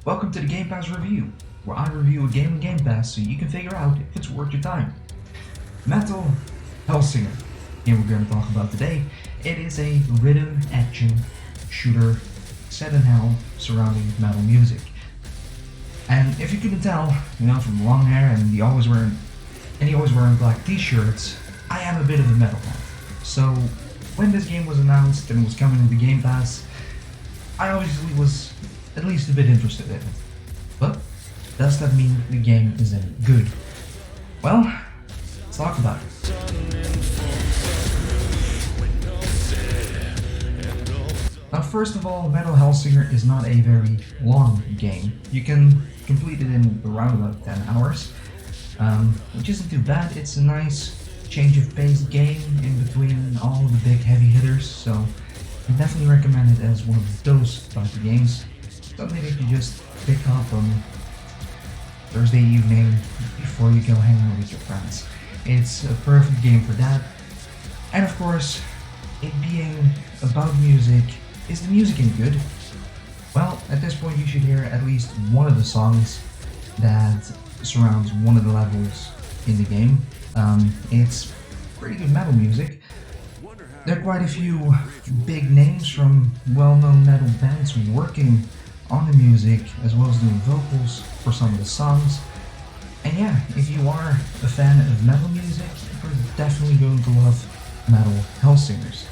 Welcome to the Gamepass review, where I review a game in Gamepass so you can figure out if it's worth your time. Metal Hellsinger, the game we're going to talk about today. It is a rhythm action shooter set in hell surrounding metal music. And if you couldn't tell, from long hair and he always wearing black t-shirts, I am a bit of a metal fan. So when this game was announced and was coming into Game Pass, I obviously was at least a bit interested in it. But does that mean the game is any good? Well, let's talk about it. Now, first of all, Metal Hellsinger is not a very long game. You can complete it in around about 10 hours, which isn't too bad. It's a nice change of pace game in between all the big heavy hitters, so I definitely recommend it as one of those type of games. Something that you just pick up on Thursday evening before you go hang out with your friends. It's a perfect game for that. And of course, it being about music, is the music any good? Well, at this point you should hear at least one of the songs that surrounds one of the levels in the game. It's pretty good metal music. There are quite a few big names from well-known metal bands working on the music, as well as doing vocals for some of the songs. And yeah, if you are a fan of metal music, you're definitely going to love Metal Hellsingers.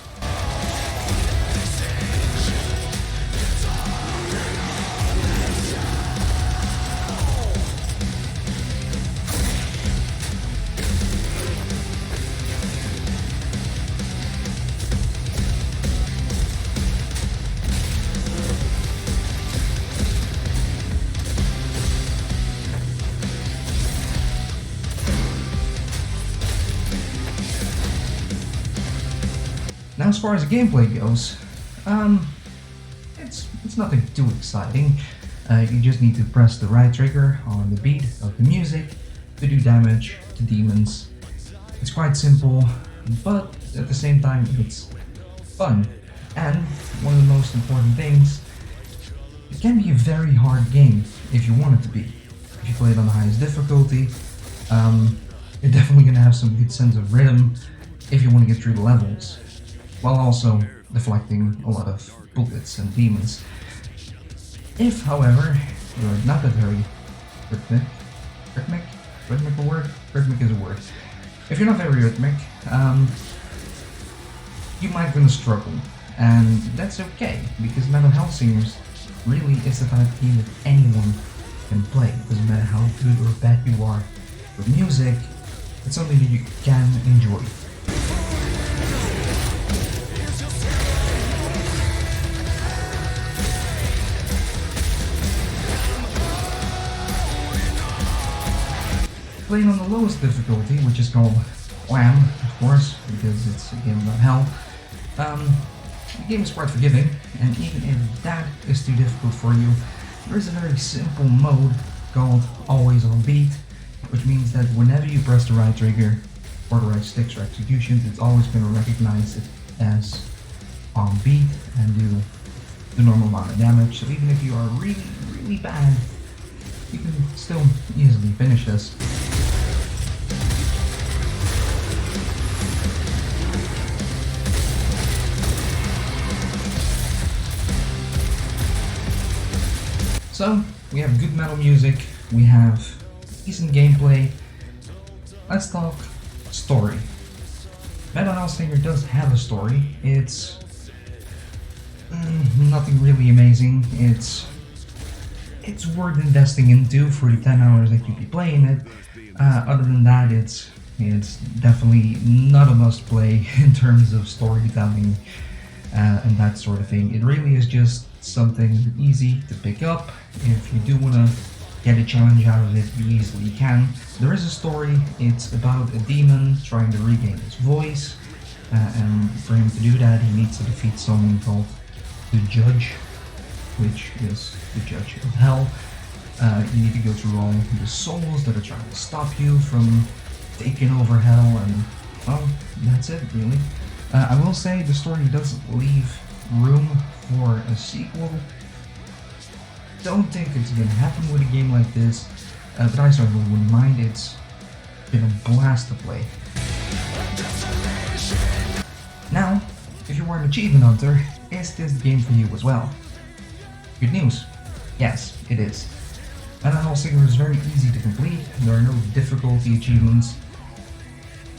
Now, as far as the gameplay goes, it's nothing too exciting. You just need to press the right trigger on the beat of the music to do damage to demons. It's quite simple, but at the same time it's fun. And one of the most important things, it can be a very hard game if you want it to be. If you play it on the highest difficulty, you're definitely going to have some good sense of rhythm if you want to get through the levels, while also deflecting a lot of bullets and demons. If, however, you're not that very rhythmic is a word. If you're not very rhythmic, you might gonna struggle, and that's okay, because Metal Hellsingers really is the type of game that anyone can play. It doesn't matter how good or bad you are with music, it's something that you can enjoy. Playing on the lowest difficulty, which is called Wham, of course, because it's a game about hell, the game is quite forgiving, and even if that is too difficult for you, there is a very simple mode called Always on Beat, which means that whenever you press the right trigger, or the right sticks or executions, it's always going to recognize it as on beat and do the normal amount of damage. So even if you are really, really bad, you can still easily finish this. So, we have good metal music, we have decent gameplay. Let's talk story. Metal Hellsinger does have a story. It's nothing really amazing. It's worth investing into for the 10 hours that you'll be playing it. Other than that, it's definitely not a must play in terms of storytelling and that sort of thing. It really is just something easy to pick up. If you do want to get a challenge out of it, you easily can. There is a story. It's about a demon trying to regain his voice, and for him to do that, he needs to defeat someone called the Judge, which is the Judge of Hell. You need to go through all the souls that are trying to stop you from taking over Hell, and well, that's it really. I will say the story does leave room for a sequel. don't think it's gonna happen with a game like this, but I certainly wouldn't mind. It's been a blast to play. Now, if you are an achievement hunter, is this the game for you as well? Good news. Yes, it is. Hellsinger is very easy to complete, there are no difficulty achievements.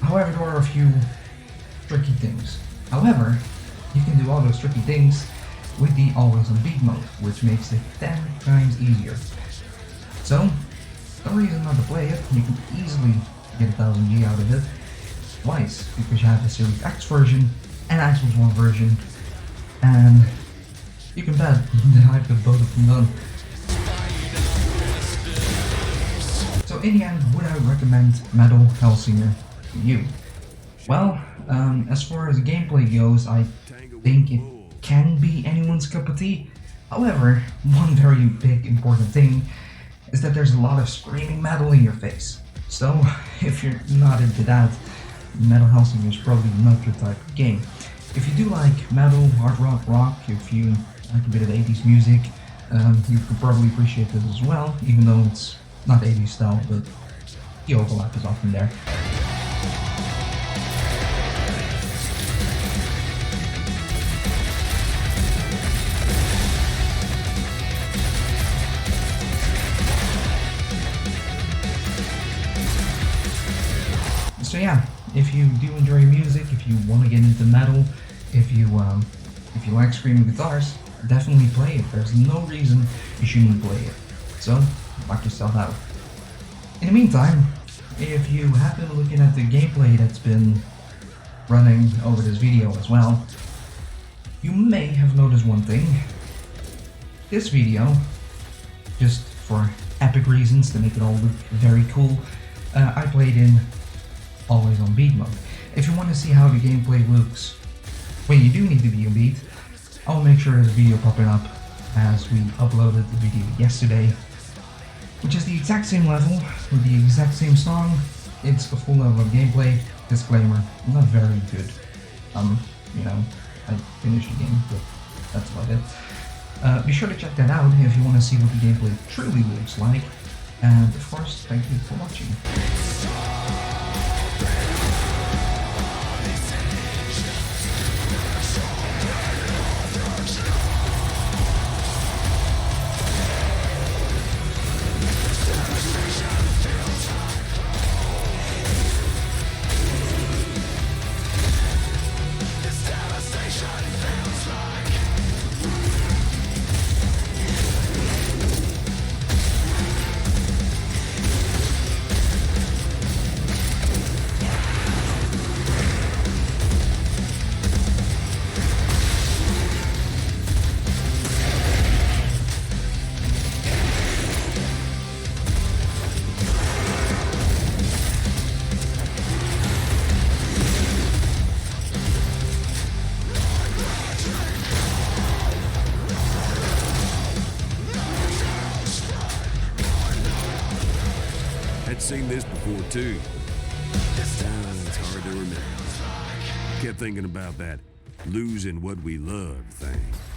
However, there are a few tricky things. However, you can do all those tricky things with the always on beat mode, which makes it 10 times easier. So, no reason not to play it, you can easily get 1000 G out of it twice, because you have the Series X version and Xbox One version, and you can bet that I've got both of them done. So in the end, would I recommend Metal Hellsinger to you? Well, as far as gameplay goes, I think it can be anyone's cup of tea. However, one very big important thing is that there's a lot of screaming metal in your face. So if you're not into that, Metal Hellsinger is probably not your type of game. If you do like metal, hard rock, if you like a bit of 80s music, you could probably appreciate this as well, even though it's not 80s style, but the overlap is often there. So yeah, if you do enjoy music, if you want to get into metal, if you like screaming guitars, definitely play it. There's no reason you shouldn't play it. So, knock yourself out. In the meantime, if you have been looking at the gameplay that's been running over this video as well, you may have noticed one thing. This video, just for epic reasons to make it all look very cool, I played in always on beat mode. If you want to see how the gameplay looks when you do need to be on beat, I'll make sure there's a video popping up as we uploaded the video yesterday, which is the exact same level with the exact same song. It's a full level of gameplay. Disclaimer, not very good. You know, I finished the game, but that's about it. Be sure to check that out if you want to see what the gameplay truly looks like. And of course, thank you for watching. I'd seen this before too. It's hard to remember. Kept thinking about that losing what we love thing.